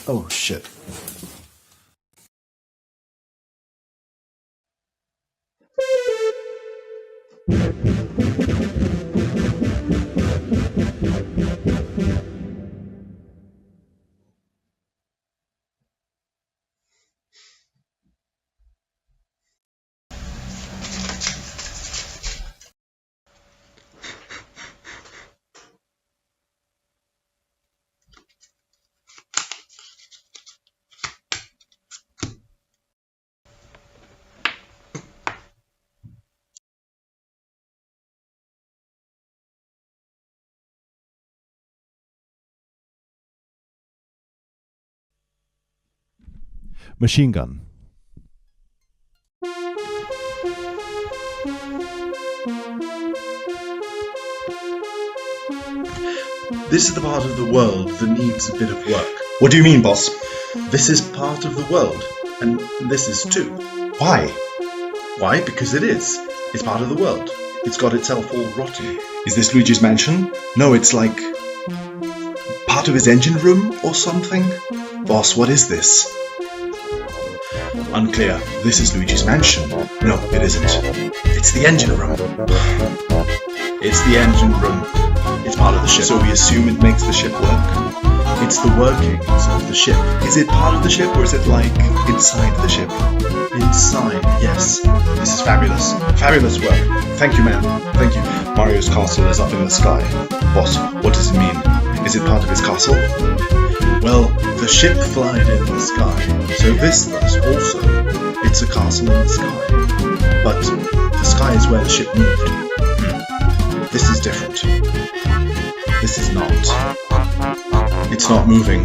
Oh, shit. Machine gun. This is the part of the world that needs a bit of work. What do you mean, boss? This is part of the world, and this is too. Why? Why? Because it is. It's part of the world. It's got itself all rotten. Is this Luigi's mansion? No, it's like part of his engine room or something? Boss, what is this? Unclear. This is Luigi's mansion. No, it isn't. It's the engine room. It's the engine room. It's part of the ship. So we assume it makes the ship work? It's the workings of the ship. Is it part of the ship or is it like inside the ship? Inside, yes. This is fabulous. Fabulous work. Thank you, man. Thank you. Mario's castle is up in the sky. Boss, what does it mean? Is it part of his castle? Well, the ship flied in the sky, so this thus also, it's a castle in the sky. But the sky is where the ship moved. This is different. This is not. It's not moving.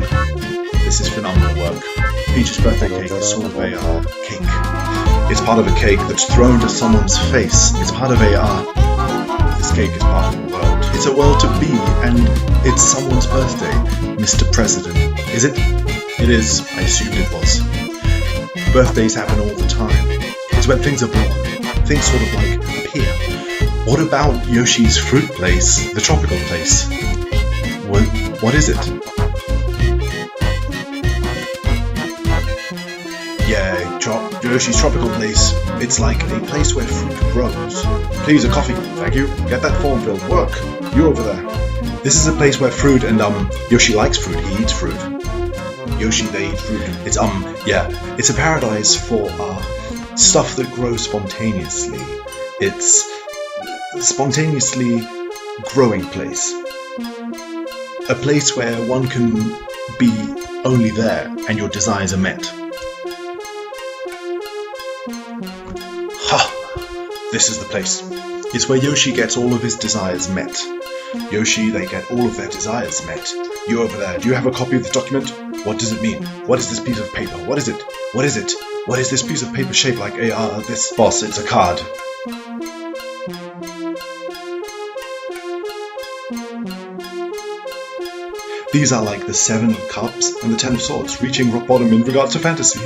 This is phenomenal work. Peach's birthday cake is sort of a cake. It's part of a cake that's thrown to someone's face. It's part of a this cake is part of the world. It's a world to be, and it's someone's birthday, Mr. President. Is it? It is. I assumed it was. Birthdays happen all the time. It's when things are born. Things sort of like appear. What about Yoshi's fruit place, the tropical place? What is it? Yeah, Yoshi's tropical place. It's like a place where fruit grows. Please, a coffee. Thank you. Get that form filled. Work. You over there. This is a place where fruit and Yoshi likes fruit. He eats fruit. Yoshi, they eat fruit. It's it's a paradise for stuff that grows spontaneously. It's a spontaneously growing place. A place where one can be only there and your desires are met. Ha! This is the place. It's where Yoshi gets all of his desires met. Yoshi, they get all of their desires met. You over there, do you have a copy of the document? What does it mean? What is this piece of paper? What is it? What is it? What is this piece of paper shaped like this? Boss, it's a card. These are like the 7 of cups and the 10 of swords, reaching rock bottom in regards to fantasy.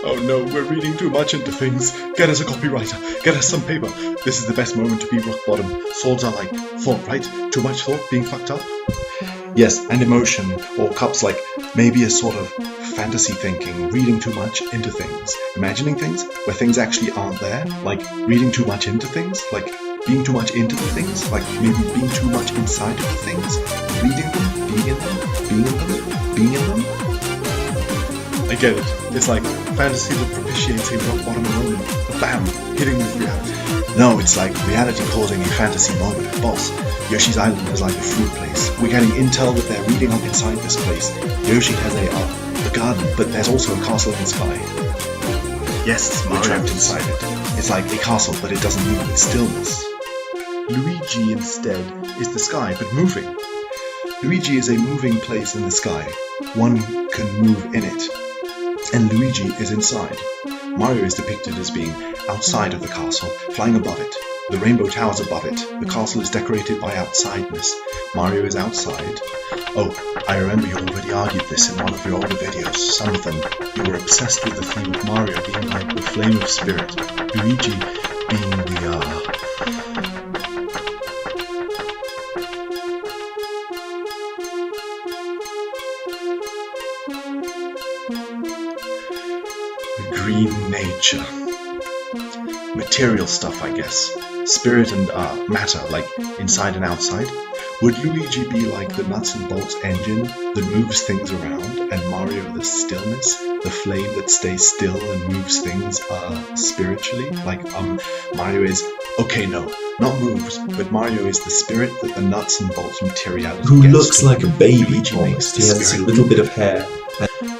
Oh no, we're reading too much into things. Get us a copywriter. Get us some paper. This is the best moment to be rock bottom. Swords are like thought, right? Too much thought, being fucked up? Yes, and emotion, or cups like maybe a sort of fantasy thinking, reading too much into things. Imagining things where things actually aren't there, like reading too much into things, like being too much into the things, like maybe being too much inside of the things, reading them, being in them, being in them, being in them. I get it. It's like fantasy that propitiates a rock bottom moment. Bam! Hitting with reality. No, it's like reality causing a fantasy moment. Boss, Yoshi's Island is like a fruit place. We're getting intel that they're reading up inside this place. Yoshi has a garden, but there's also a castle in the sky. Yes, we're trapped inside it. It's like a castle, but it doesn't move with stillness. Luigi instead is the sky, but moving. Luigi is a moving place in the sky. One can move in it. And Luigi is inside. Mario is depicted as being outside of the castle, flying above it. The rainbow towers above it. The castle is decorated by outsideness. Mario is outside. Oh, I remember you already argued this in one of your older videos. Some of them, you were obsessed with the theme of Mario being like the flame of spirit. Luigi being the, green nature. Material stuff, I guess. Spirit and matter, like inside and outside. Would Luigi be like the nuts and bolts engine that moves things around, and Mario the stillness, the flame that stays still and moves things spiritually? Like Mario is, okay, no, not moves, but Mario is the spirit that the nuts and bolts materiality Who gets looks to. like a baby Luigi makes almost. the He has a spirit little move. bit of hair.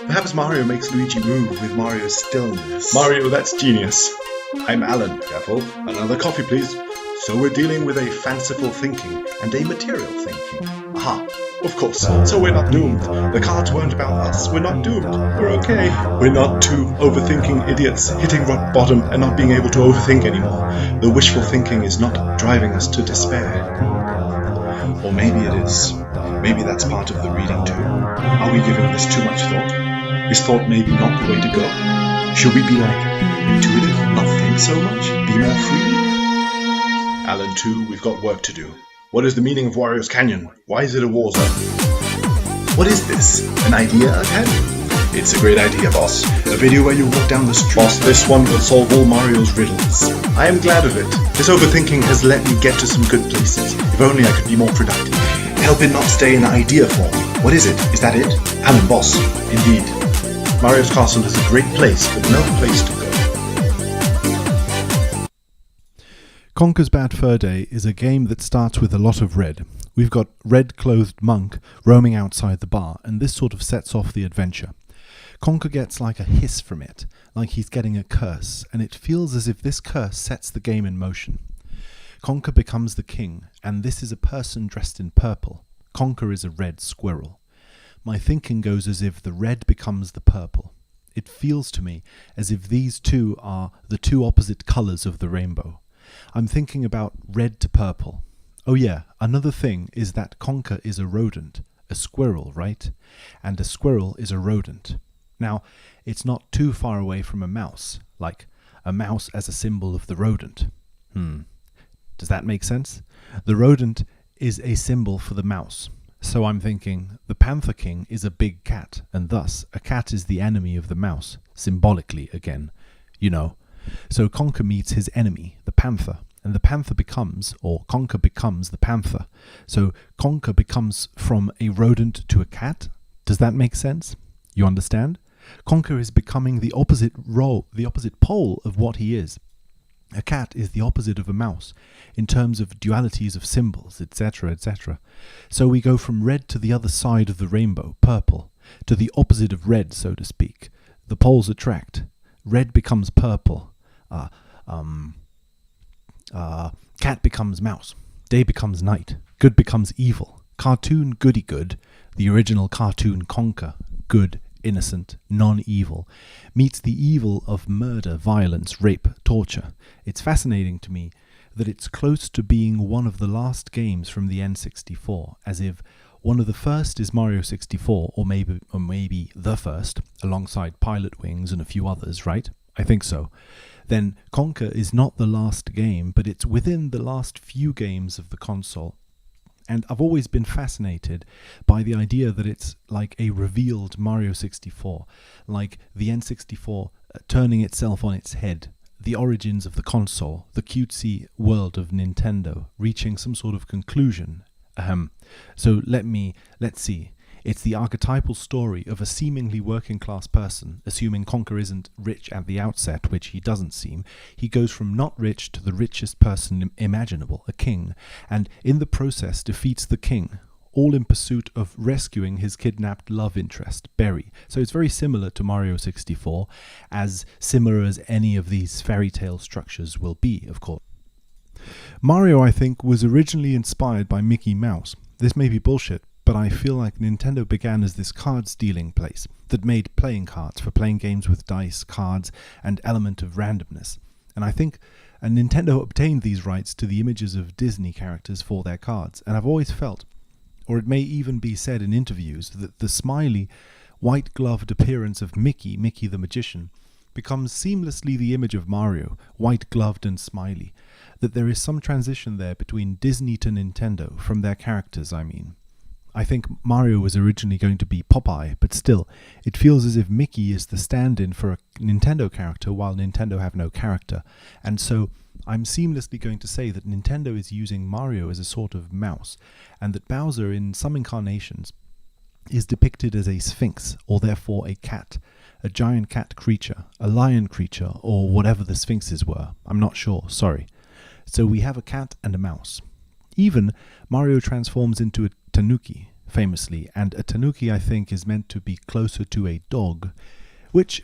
Perhaps Mario makes Luigi move with Mario's stillness. Mario, that's genius. I'm Alan. Careful. Another coffee, please. So we're dealing with a fanciful thinking and a material thinking. Aha. Of course. So we're not doomed. The cards weren't about us. We're not doomed. We're okay. We're not two overthinking idiots hitting rock bottom and not being able to overthink anymore. The wishful thinking is not driving us to despair. Or maybe it is. Maybe that's part of the reading too. Are we giving this too much thought? Is thought maybe not the way to go? Should we be like intuitive, not think so much, be more free? Alan 2, we've got work to do. What is the meaning of Wario's Canyon? Why is it a war zone? What is this? An idea ahead? It's a great idea, boss. A video where you walk down the street. Boss, this one will solve all Mario's riddles. I am glad of it. This overthinking has let me get to some good places. If only I could be more productive. Help it not stay in idea form. What is it? Is that it? Alan, boss. Indeed. Mario's Castle is a great place, but no place to go. Conker's Bad Fur Day is a game that starts with a lot of red. We've got red-clothed monk roaming outside the bar, and this sort of sets off the adventure. Conker gets like a hiss from it, like he's getting a curse, and it feels as if this curse sets the game in motion. Conker becomes the king, and this is a person dressed in purple. Conker is a red squirrel. My thinking goes as if the red becomes the purple. It feels to me as if these two are the two opposite colours of the rainbow. I'm thinking about red to purple. Oh yeah, another thing is that Conker is a rodent, a squirrel, right? And a squirrel is a rodent. Now, it's not too far away from a mouse, like a mouse as a symbol of the rodent. Does that make sense? The rodent is a symbol for the mouse. So I'm thinking the Panther King is a big cat, and thus a cat is the enemy of the mouse, symbolically again, you know. So Conker meets his enemy, the panther, and the panther becomes, or Conker becomes the panther. So Conker becomes from a rodent to a cat. Does that make sense? You understand? Conker is becoming the opposite pole of what he is. A cat is the opposite of a mouse, in terms of dualities of symbols, etc., etc. So we go from red to the other side of the rainbow, purple, to the opposite of red, so to speak. The poles attract. Red becomes purple. Cat becomes mouse. Day becomes night. Good becomes evil. Cartoon goody good, the original cartoon Conker, good, innocent, non-evil, meets the evil of murder, violence, rape, torture. It's fascinating to me that it's close to being one of the last games from the N64, as if one of the first is Mario 64, or maybe the first, alongside Pilot Wings and a few others, right? I think so. Then Conker is not the last game, but it's within the last few games of the console. And I've always been fascinated by the idea that it's like a revealed Mario 64, like the N64 turning itself on its head, the origins of the console, the cutesy world of Nintendo, reaching some sort of conclusion. So let's see. It's the archetypal story of a seemingly working class person, assuming Conker isn't rich at the outset, which he doesn't seem. He goes from not rich to the richest person imaginable, a king, and in the process defeats the king, all in pursuit of rescuing his kidnapped love interest, Berry. So it's very similar to Mario 64, as similar as any of these fairy tale structures will be, of course. Mario, I think, was originally inspired by Mickey Mouse. This may be bullshit, but I feel like Nintendo began as this card-stealing place that made playing cards for playing games with dice, cards, and element of randomness. And I think Nintendo obtained these rights to the images of Disney characters for their cards. And I've always felt, or it may even be said in interviews, that the smiley, white-gloved appearance of Mickey the Magician, becomes seamlessly the image of Mario, white-gloved and smiley. That there is some transition there between Disney to Nintendo, from their characters, I mean. I think Mario was originally going to be Popeye, but still, it feels as if Mickey is the stand-in for a Nintendo character while Nintendo have no character. And so I'm seamlessly going to say that Nintendo is using Mario as a sort of mouse, and that Bowser in some incarnations is depicted as a sphinx, or therefore a cat, a giant cat creature, a lion creature, or whatever the sphinxes were. I'm not sure, sorry. So we have a cat and a mouse. Even Mario transforms into a tanuki, famously, and a tanuki, I think, is meant to be closer to a dog, which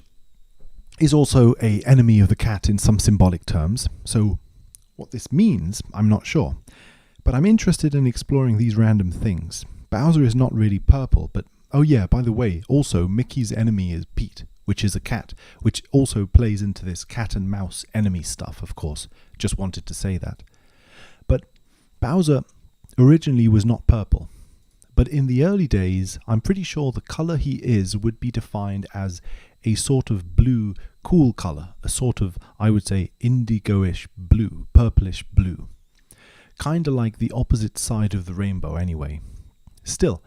is also an enemy of the cat in some symbolic terms. So what this means, I'm not sure. But I'm interested in exploring these random things. Bowser is not really purple, but oh yeah, by the way, also Mickey's enemy is Pete, which is a cat, which also plays into this cat and mouse enemy stuff, of course. Just wanted to say that. But Bowser originally was not purple. But in the early days, I'm pretty sure the color he is would be defined as a sort of blue, cool color, a sort of, I would say, indigo-ish blue, purplish blue. Kinda like the opposite side of the rainbow anyway. Still,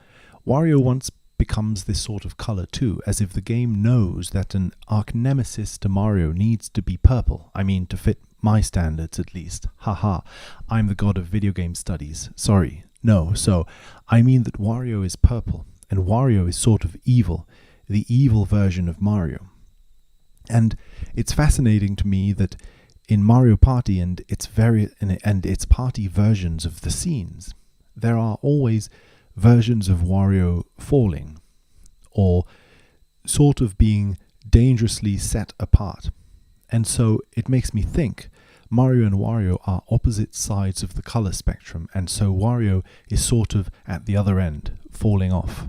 Wario once becomes this sort of color too, as if the game knows that an arch-nemesis to Mario needs to be purple. I mean, to fit my standards at least. Haha, I'm the god of video game studies. Sorry. No, so I mean that Wario is purple, and Wario is sort of evil, the evil version of Mario. And it's fascinating to me that in Mario Party and its party versions of the scenes, there are always versions of Wario falling, or sort of being dangerously set apart. And so it makes me think Mario and Wario are opposite sides of the color spectrum, and so Wario is sort of at the other end, falling off.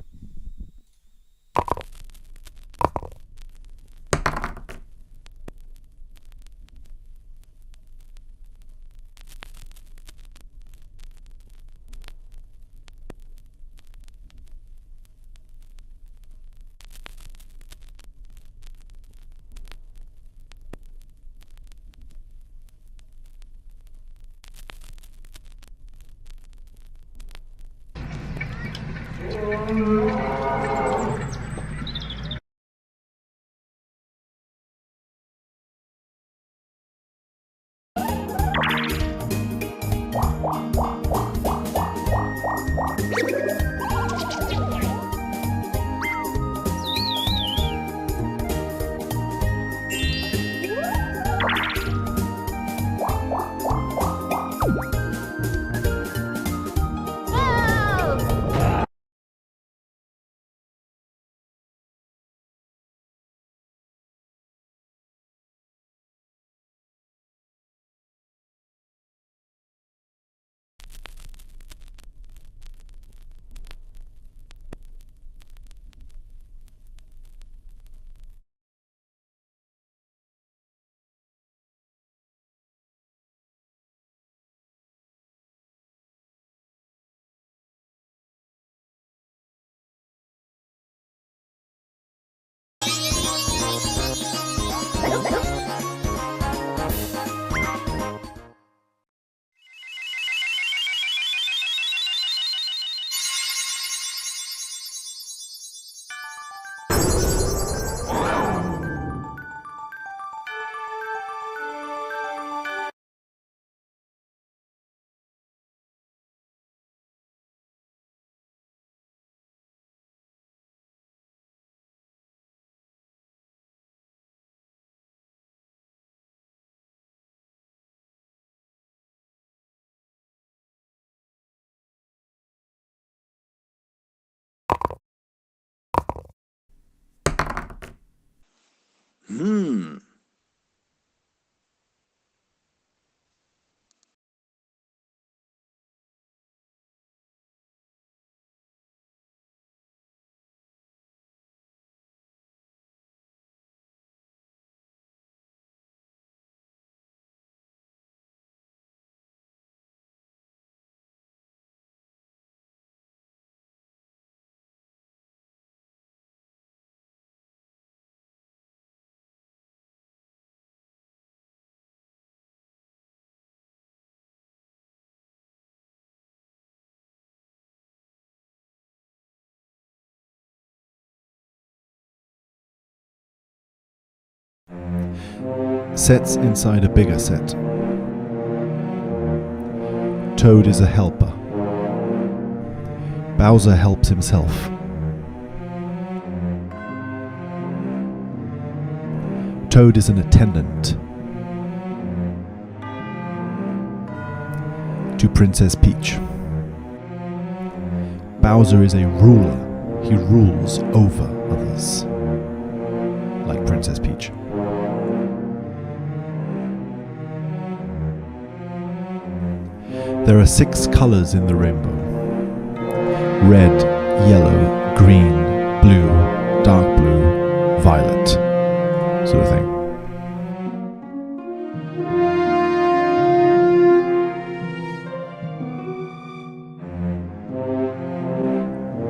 Sets inside a bigger set. Toad is a helper. Bowser helps himself. Toad is an attendant to Princess Peach. Bowser is a ruler. He rules over others, like Princess Peach. There are 6 colors in the rainbow. Red, yellow, green, blue, dark blue, violet, sort of thing.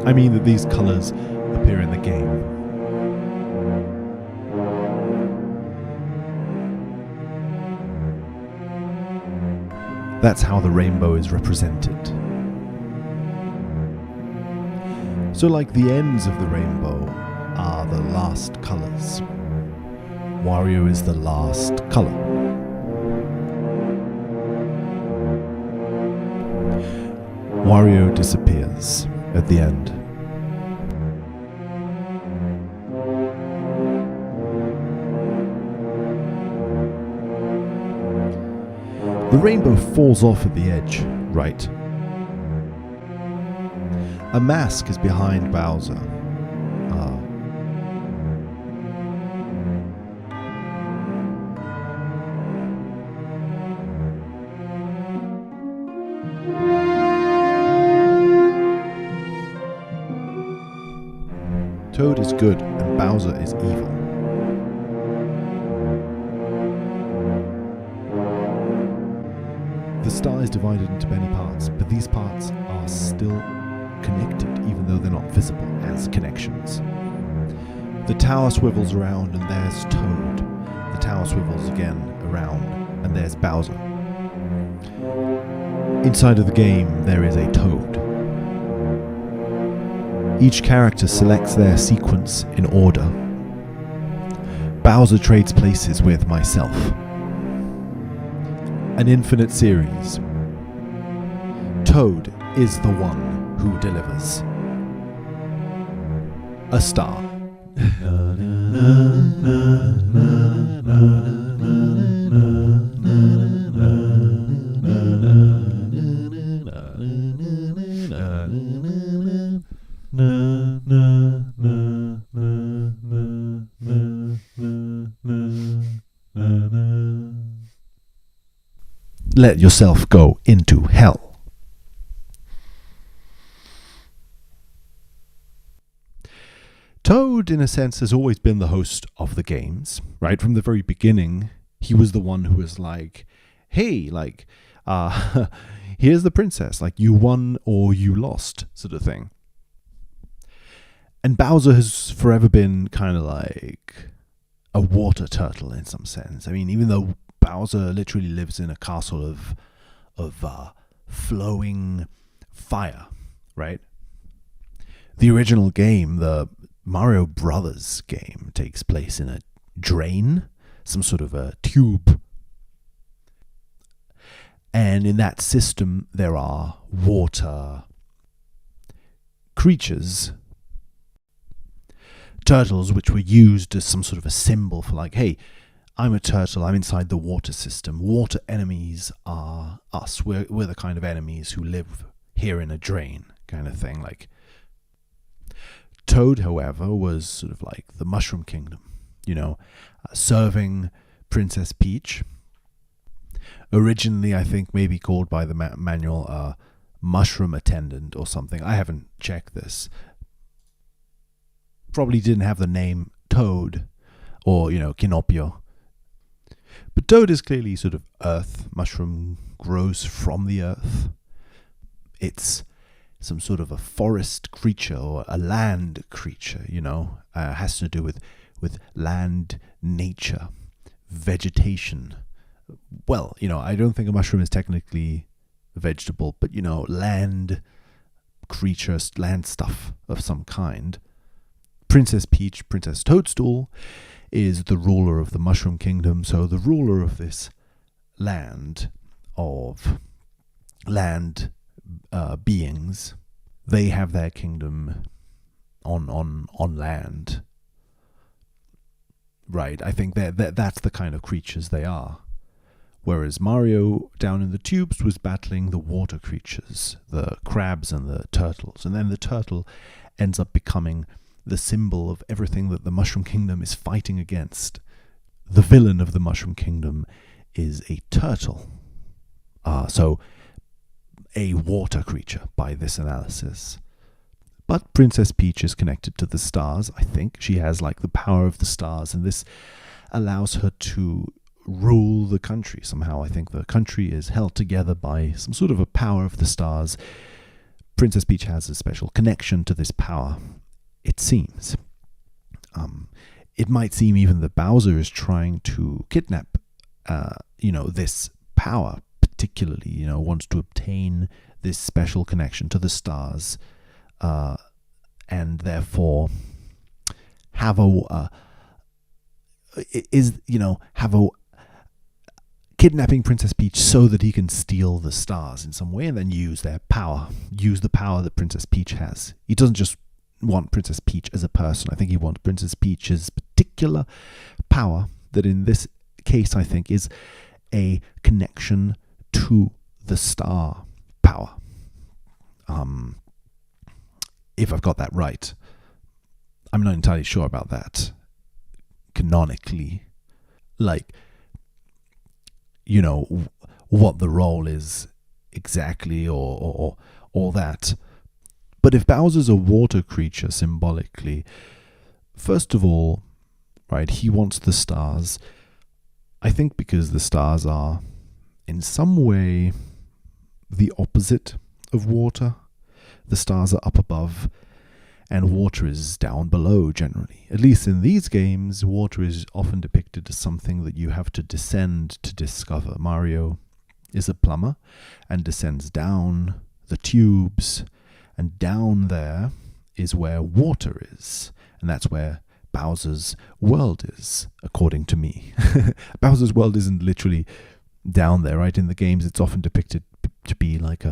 I mean that these colors appear in the game. That's how the rainbow is represented. So like the ends of the rainbow are the last colors. Wario is the last color. Wario disappears at the end. The rainbow falls off at the edge, right? A mask is behind Bowser. Toad is good and Bowser is evil. The star is divided into many parts, but these parts are still connected, even though they're not visible as connections. The tower swivels around and there's Toad. The tower swivels again around and there's Bowser. Inside of the game, there is a Toad. Each character selects their sequence in order. Bowser trades places with myself. An infinite series. Toad is the one who delivers. A star. Let yourself go into hell. Toad, in a sense, has always been the host of the games, right? From the very beginning, he was the one who was like, hey, like, here's the princess, like, you won or you lost, sort of thing. And Bowser has forever been kind of like a water turtle in some sense. I mean, even though Bowser literally lives in a castle of flowing fire, right? The original game, the Mario Brothers game, takes place in a drain, some sort of a tube. And in that system, there are water creatures, turtles, which were used as some sort of a symbol for like, hey, I'm a turtle, I'm inside the water system. Water enemies are us. We're the kind of enemies who live here in a drain, kind of thing. Like Toad, however, was sort of like the Mushroom Kingdom, you know, serving Princess Peach. Originally, I think maybe called by the manual Mushroom Attendant or something. I haven't checked this. Probably didn't have the name Toad or, you know, Kinopio. But Toad is clearly sort of earth. Mushroom grows from the earth. It's some sort of a forest creature or a land creature, you know. Has to do with land, nature, vegetation. Well, you know, I don't think a mushroom is technically a vegetable, but, you know, land creatures, land stuff of some kind. Princess Peach, Princess Toadstool, is the ruler of the Mushroom Kingdom. So the ruler of this land of land beings, they have their kingdom on land. Right, I think that's the kind of creatures they are. Whereas Mario down in the tubes was battling the water creatures, the crabs and the turtles. And then the turtle ends up becoming the symbol of everything that the Mushroom Kingdom is fighting against. The villain of the Mushroom Kingdom is a turtle. So a water creature by this analysis. But Princess Peach is connected to the stars, I think. She has like the power of the stars, and this allows her to rule the country somehow. I think the country is held together by some sort of a power of the stars. Princess Peach has a special connection to this power, it seems. It might seem even that Bowser is trying to kidnap, this power, particularly, wants to obtain this special connection to the stars, and therefore have kidnapping Princess Peach so that he can steal the stars in some way and then use their power, use the power that Princess Peach has. He doesn't just want Princess Peach as a person. I think he wants Princess Peach's particular power that in this case I think is a connection to the star power. If I've got that right. I'm not entirely sure about that. Canonically. Like, what the role is exactly or all that. But if Bowser's a water creature symbolically, first of all, right, he wants the stars. I think because the stars are in some way the opposite of water. The stars are up above and water is down below generally. At least in these games, water is often depicted as something that you have to descend to discover. Mario is a plumber and descends down the tubes, and down there is where water is. And that's where Bowser's world is, according to me. Bowser's world isn't literally down there, right? In the games, it's often depicted to be like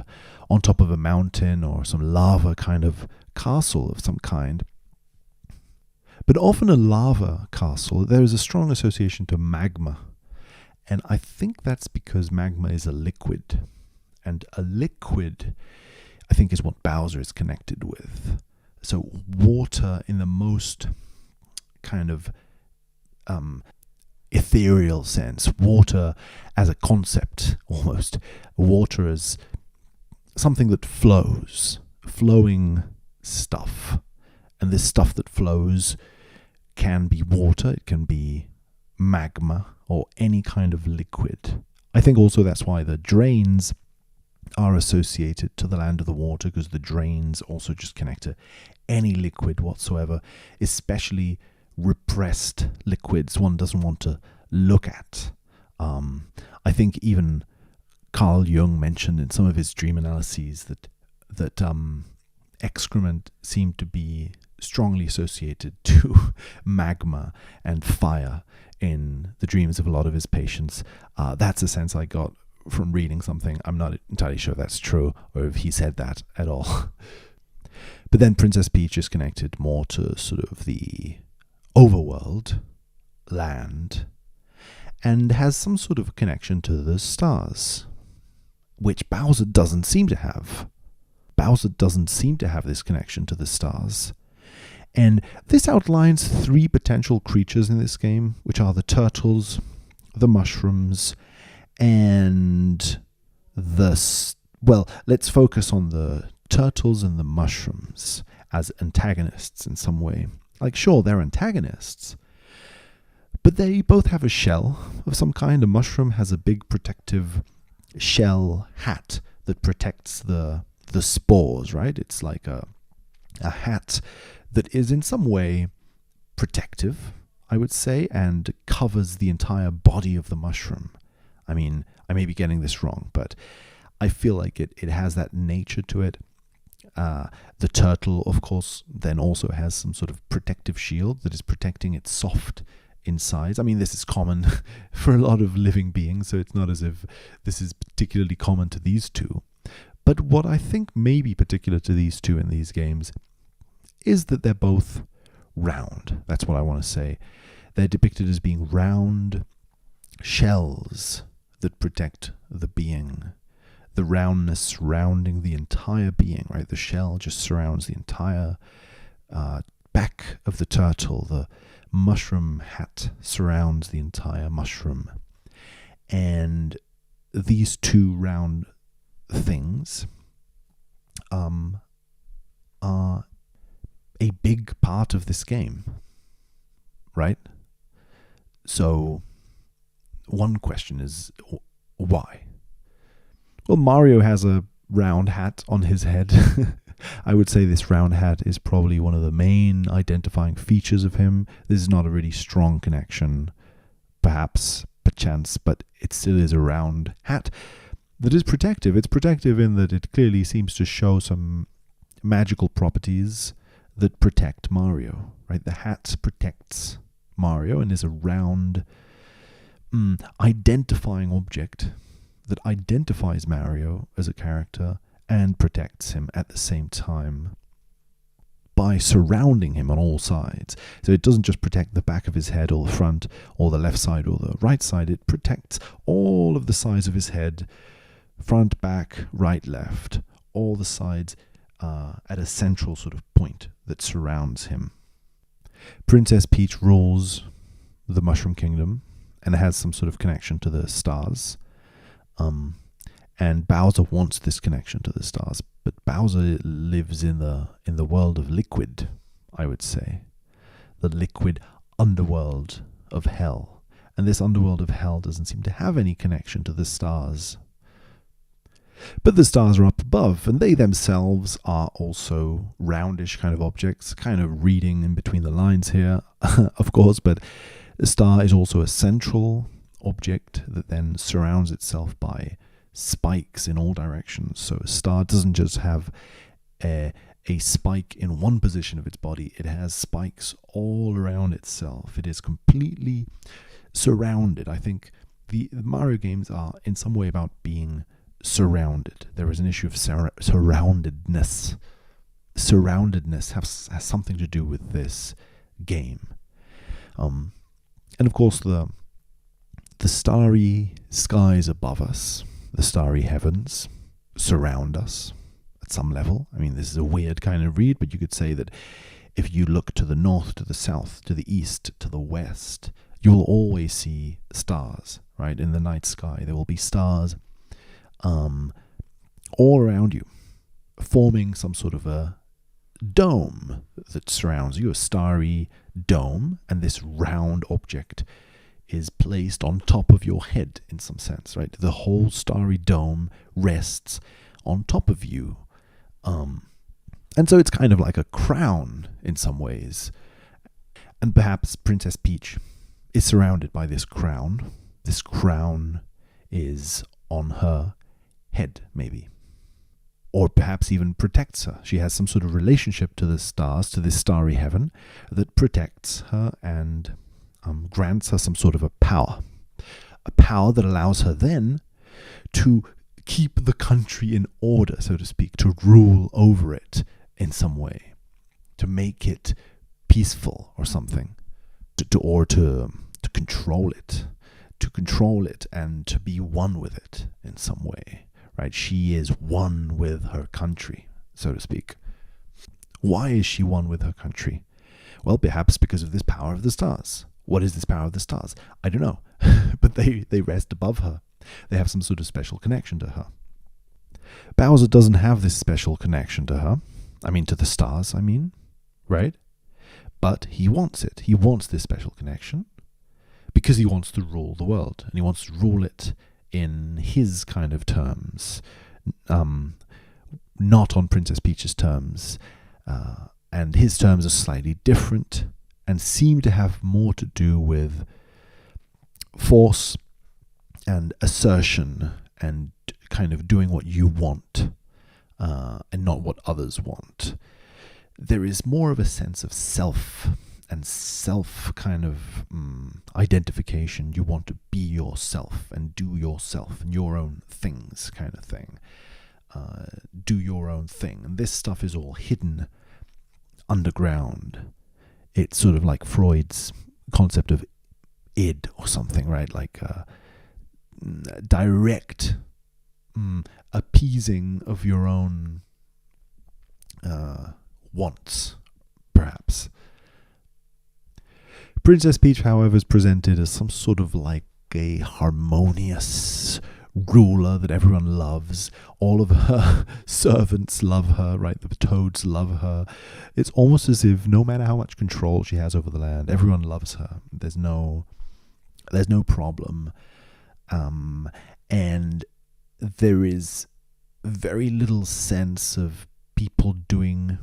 on top of a mountain or some lava kind of castle of some kind. But often a lava castle, there is a strong association to magma. And I think that's because magma is a liquid. And a liquid, I think, is what Bowser is connected with. So water in the most kind of ethereal sense. Water as a concept, almost. Water as something that flows. Flowing stuff. And this stuff that flows can be water, it can be magma, or any kind of liquid. I think also that's why the drains are associated to the land of the water, because the drains also just connect to any liquid whatsoever, especially repressed liquids one doesn't want to look at. I think even Carl Jung mentioned in some of his dream analyses that excrement seemed to be strongly associated to magma and fire in the dreams of a lot of his patients. That's a sense I got from reading something. I'm not entirely sure if that's true or if he said that at all. But then Princess Peach is connected more to sort of the overworld, land, and has some sort of connection to the stars, which Bowser doesn't seem to have. Bowser doesn't seem to have this connection to the stars. And this outlines 3 potential creatures in this game, which are the turtles, the mushrooms, and let's focus on the turtles and the mushrooms as antagonists in some way. Like, sure, they're antagonists, but they both have a shell of some kind. A mushroom has a big protective shell hat that protects the spores, right? It's like a hat that is in some way protective, I would say, and covers the entire body of the mushroom. I mean, I may be getting this wrong, but I feel like it has that nature to it. The turtle, of course, then also has some sort of protective shield that is protecting its soft in size. I mean, this is common for a lot of living beings, so it's not as if this is particularly common to these two. But what I think may be particular to these two in these games is that they're both round. That's what I want to say. They're depicted as being round shells that protect the being. The roundness surrounding the entire being, right? The shell just surrounds the entire back of the turtle. The mushroom hat surrounds the entire mushroom. And these two round things are a big part of this game, right? So one question is, why? Well, Mario has a round hat on his head. I would say this round hat is probably one of the main identifying features of him. This is not a really strong connection, perhaps, perchance, but it still is a round hat that is protective. It's protective in that it clearly seems to show some magical properties that protect Mario, right? The hat protects Mario and is a round identifying object that identifies Mario as a character and protects him at the same time by surrounding him on all sides. So it doesn't just protect the back of his head or the front or the left side or the right side. It protects all of the sides of his head, front, back, right, left, all the sides at a central sort of point that surrounds him. Princess Peach rules the Mushroom Kingdom and has some sort of connection to the stars. And Bowser wants this connection to the stars, but Bowser lives in the world of liquid, I would say. The liquid underworld of hell. And this underworld of hell doesn't seem to have any connection to the stars. But the stars are up above, and they themselves are also roundish kind of objects, kind of reading in between the lines here, of course, but the star is also a central object that then surrounds itself by spikes in all directions. So a star doesn't just have a spike in one position of its body, it has spikes all around itself. It is completely surrounded. I think the Mario games are in some way about being surrounded. There is an issue of surroundedness. Surroundedness has something to do with this game. And of course the starry skies above us, the starry heavens, surround us at some level. I mean, this is a weird kind of read, but you could say that if you look to the north, to the south, to the east, to the west, you will always see stars, right? In the night sky, there will be stars all around you, forming some sort of a dome that surrounds you, a starry dome, and this round object is placed on top of your head in some sense, right? The whole starry dome rests on top of you. And so it's kind of like a crown in some ways. And perhaps Princess Peach is surrounded by this crown. This crown is on her head, maybe. Or perhaps even protects her. She has some sort of relationship to the stars, to this starry heaven, that protects her and grants her some sort of a power that allows her then to keep the country in order, so to speak, to rule over it in some way, to make it peaceful or something, to control it and to be one with it in some way, right? She is one with her country, so to speak. Why is she one with her country? Well, perhaps because of this power of the stars. What is this power of the stars? I don't know. But they rest above her. They have some sort of special connection to her. Bowser doesn't have this special connection to her. I mean, to the stars, right? But he wants it. He wants this special connection because he wants to rule the world. And he wants to rule it in his kind of terms. Not on Princess Peach's terms. And his terms are slightly different and seem to have more to do with force and assertion and kind of doing what you want and not what others want. There is more of a sense of self and self kind of identification. You want to be yourself and do yourself and your own things kind of thing. Do your own thing. And this stuff is all hidden underground. It's sort of like Freud's concept of id or something, right? Like direct appeasing of your own wants, perhaps. Princess Peach, however, is presented as some sort of like a harmonious ruler that everyone loves. All of her servants love her, right? The toads love her. It's almost as if no matter how much control she has over the land, everyone loves her. There's no problem. And there is very little sense of people doing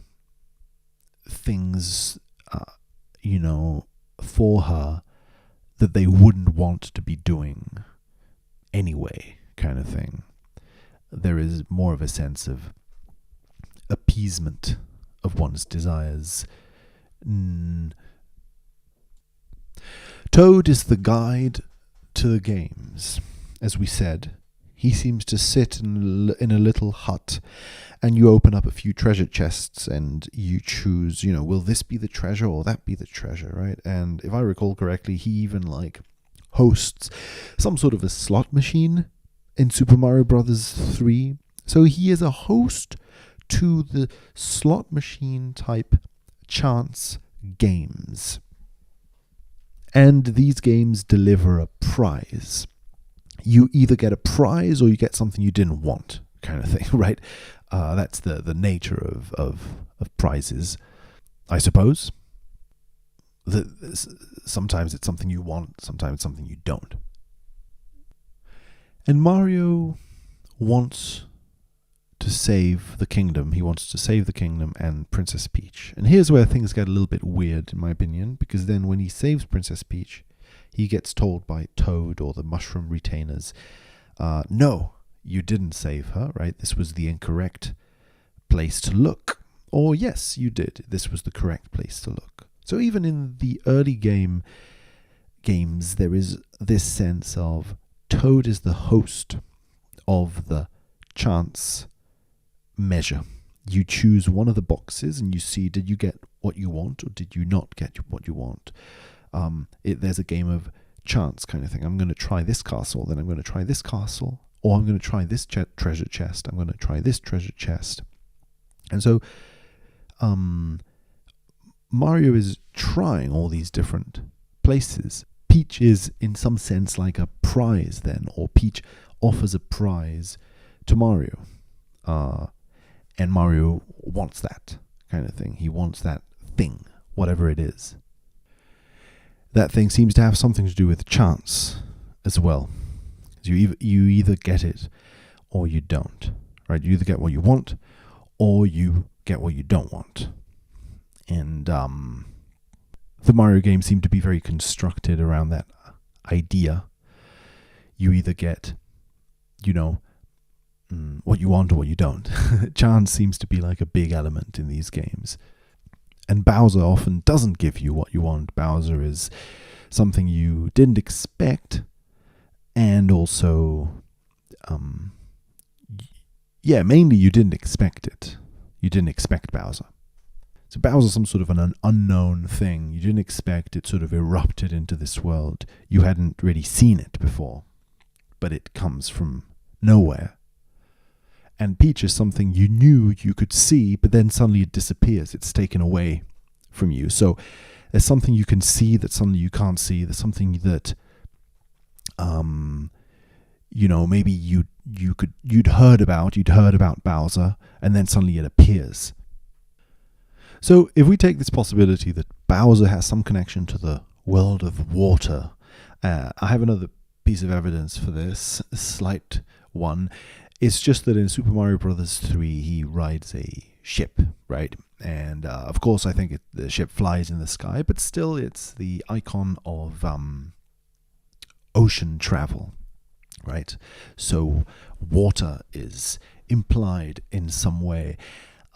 things, for her that they wouldn't want to be doing anyway, kind of thing. There is more of a sense of appeasement of one's desires. Toad is the guide to the games, as we said. He seems to sit in a little hut, and you open up a few treasure chests, and you choose, will this be the treasure or that be the treasure, right? And if I recall correctly, he even hosts some sort of a slot machine in Super Mario Bros. 3. So he is a host to the slot machine type chance games. And these games deliver a prize. You either get a prize or you get something you didn't want, kind of thing, right? That's the nature of prizes, I suppose. Sometimes it's something you want, sometimes it's something you don't. And Mario wants to save the kingdom. He wants to save the kingdom and Princess Peach. And here's where things get a little bit weird, in my opinion, because then when he saves Princess Peach, he gets told by Toad or the mushroom retainers, no, you didn't save her, right? This was the incorrect place to look. Or yes, you did. This was the correct place to look. So even in the early games, there is this sense of Toad is the host of the chance measure. You choose one of the boxes and you see, did you get what you want or did you not get what you want? There's a game of chance kind of thing. I'm going to try this castle, then I'm going to try this castle, or I'm going to try this treasure chest, I'm going to try this treasure chest. And so Mario is trying all these different places. Peach is in some sense like a prize then, or Peach offers a prize to Mario. And Mario wants that kind of thing. He wants that thing, whatever it is. That thing seems to have something to do with chance as well. You either get it or you don't, right? You either get what you want or you get what you don't want. And the Mario games seem to be very constructed around that idea. You either get, what you want or what you don't. Chance seems to be like a big element in these games. And Bowser often doesn't give you what you want. Bowser is something you didn't expect, and also, mainly you didn't expect it. You didn't expect Bowser. So Bowser's some sort of an unknown thing. You didn't expect it sort of erupted into this world. You hadn't really seen it before, but it comes from nowhere. And Peach is something you knew you could see, but then suddenly it disappears. It's taken away from you. So there's something you can see that suddenly you can't see. There's something that, maybe you'd heard about Bowser, and then suddenly it appears. So if we take this possibility that Bowser has some connection to the world of water, I have another piece of evidence for this, a slight one. It's just that in Super Mario Bros. 3, he rides a ship, right? And of course, I think the ship flies in the sky, but still it's the icon of ocean travel, right? So water is implied in some way,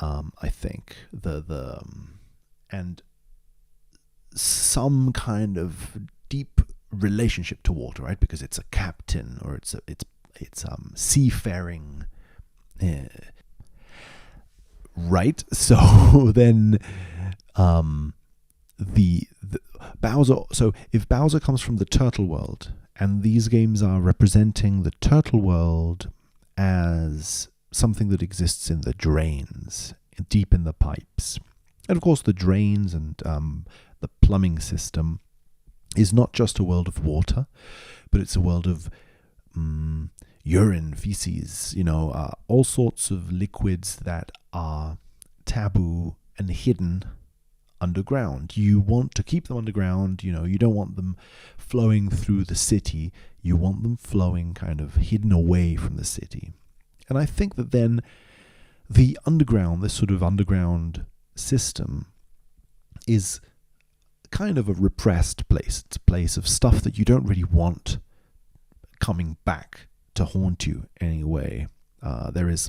I think. And some kind of deep relationship to water, right? Because it's a captain, or it's seafaring, right? So then, the Bowser. So if Bowser comes from the turtle world, and these games are representing the turtle world as something that exists in the drains, deep in the pipes, and of course the drains and the plumbing system is not just a world of water, but it's a world of urine, feces, all sorts of liquids that are taboo and hidden underground. You want to keep them underground, you don't want them flowing through the city. You want them flowing kind of hidden away from the city. And I think that then the underground, this sort of underground system, is kind of a repressed place. It's a place of stuff that you don't really want coming back to haunt you anyway. There is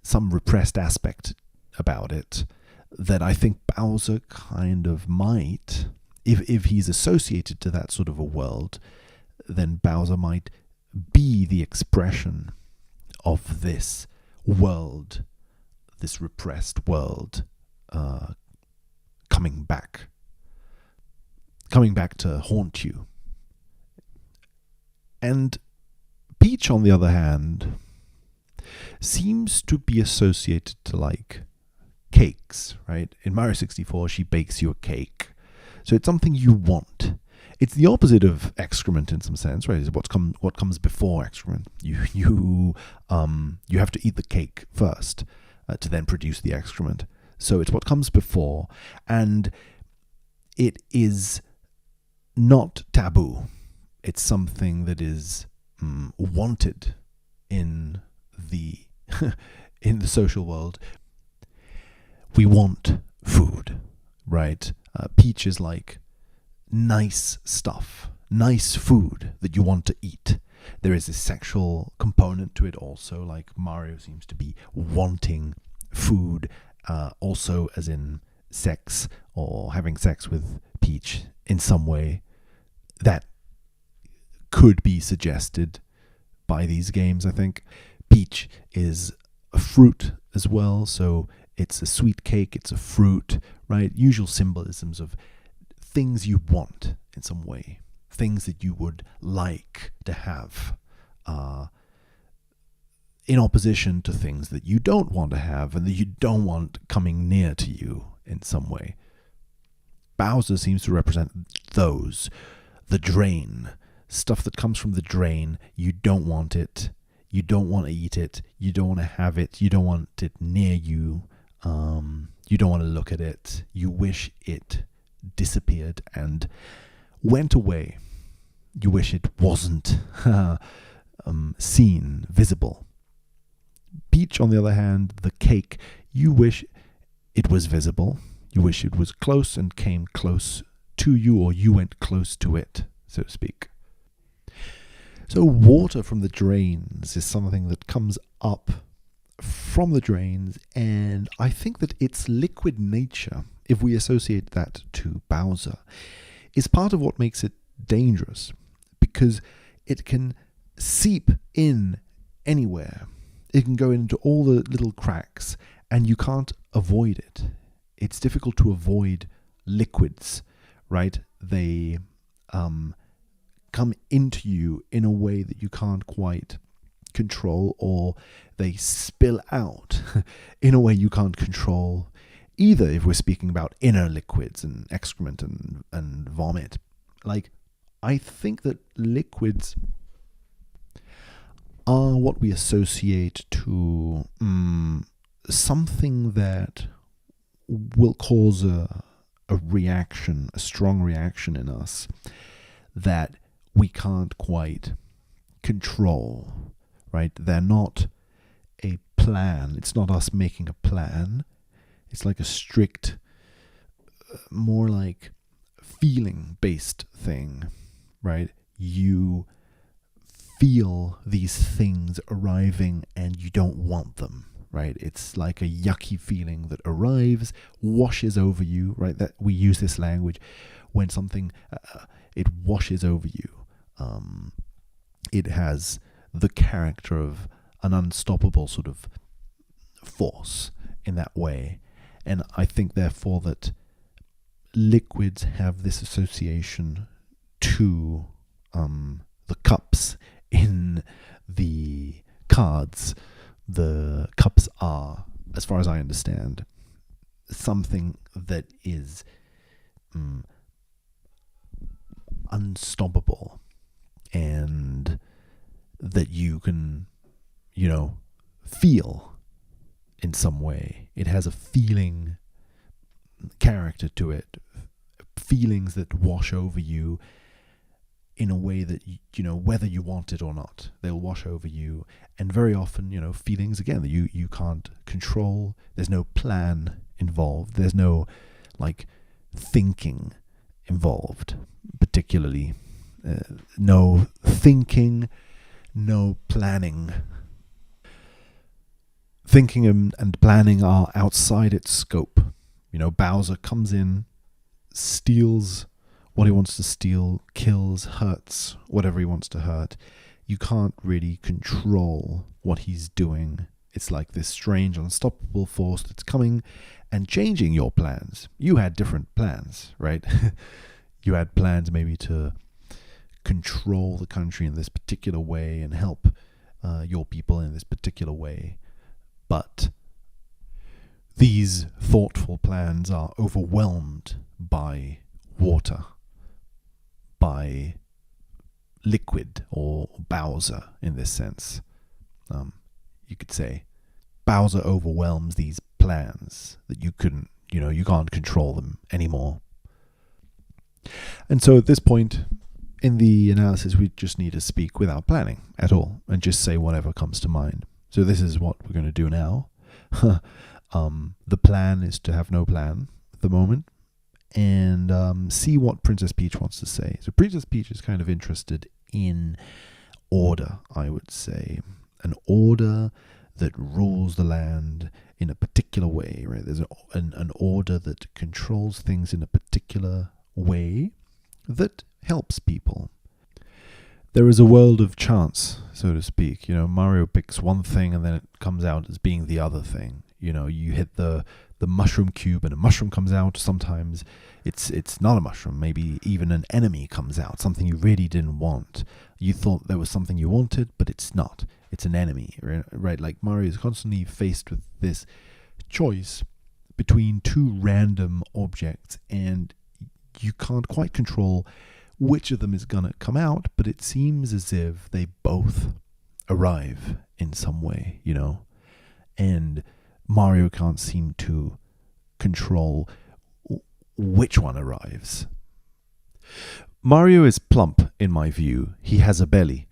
some repressed aspect about it that I think Bowser kind of might, if he's associated to that sort of a world, then Bowser might be the expression of this world, this repressed world, coming back to haunt you. And Peach, on the other hand, seems to be associated to like cakes, right? In Mario 64, she bakes you a cake. So it's something you want. It's the opposite of excrement in some sense, right? It's what comes before excrement. You have to eat the cake first to then produce the excrement. So it's what comes before, and it is not taboo. It's something that is wanted in the in the social world. We want food, right? Peach is like nice stuff, nice food that you want to eat. There is a sexual component to it also, like Mario seems to be wanting food, also as in sex or having sex with Peach in some way. That could be suggested by these games, I think. Peach is a fruit as well, so it's a sweet cake, it's a fruit, right? Usual symbolisms of things you want in some way, things that you would like to have, in opposition to things that you don't want to have and that you don't want coming near to you in some way. Bowser seems to represent those. The drain, stuff that comes from the drain. You don't want it. You don't want to eat it. You don't want to have it. You don't want it near you. You don't want to look at it. You wish it disappeared and went away. You wish it wasn't seen, visible. Peach, on the other hand, the cake, you wish it was visible. You wish it was close and came close to you, or you went close to it, so to speak. So water from the drains is something that comes up from the drains, and I think that its liquid nature, if we associate that to Bowser, is part of what makes it dangerous, because it can seep in anywhere. It can go into all the little cracks, and you can't avoid it. It's difficult to avoid liquids, right? They come into you in a way that you can't quite control, or they spill out in a way you can't control either, if we're speaking about inner liquids and excrement and vomit. Like, I think that liquids are what we associate to something that will cause a reaction, a strong reaction in us that we can't quite control, right? They're not a plan. It's not us making a plan. It's like a strict, more like feeling-based thing, right? You feel these things arriving and you don't want them, right? It's like a yucky feeling that arrives, washes over you, right? That we use this language, when something, it washes over you. It has the character of an unstoppable sort of force in that way. And I think, therefore, that liquids have this association to the cups in the cards. The cups are, as far as I understand, something that is unstoppable, and that you can, feel in some way. It has a feeling character to it, feelings that wash over you in a way that, whether you want it or not, they'll wash over you. And very often, feelings, again, that you can't control. There's no plan involved. There's no, thinking involved, particularly. No thinking, no planning. Thinking and planning are outside its scope. Bowser comes in, steals what he wants to steal, kills, hurts whatever he wants to hurt. You can't really control what he's doing. It's like this strange, unstoppable force that's coming and changing your plans. You had different plans, right? You had plans maybe to control the country in this particular way and help your people in this particular way. But these thoughtful plans are overwhelmed by water, by liquid, or Bowser in this sense. You could say Bowser overwhelms these plans that you can't control them anymore. And so at this point in the analysis, we just need to speak without planning at all and just say whatever comes to mind. So this is what we're going to do now. The plan is to have no plan at the moment, and see what Princess Peach wants to say. So Princess Peach is kind of interested in order, I would say. An order that rules the land in a particular way, right? There's an order that controls things in a particular way that helps people. There is a world of chance, so to speak. Mario picks one thing and then it comes out as being the other thing. You hit the mushroom cube and a mushroom comes out. Sometimes it's not a mushroom. Maybe even an enemy comes out, something you really didn't want. You thought there was something you wanted, but it's not. It's an enemy, right? Like Mario is constantly faced with this choice between two random objects, and you can't quite control which of them is going to come out, but it seems as if they both arrive in some way, and Mario can't seem to control which one arrives. Mario is plump, in my view. He has a belly.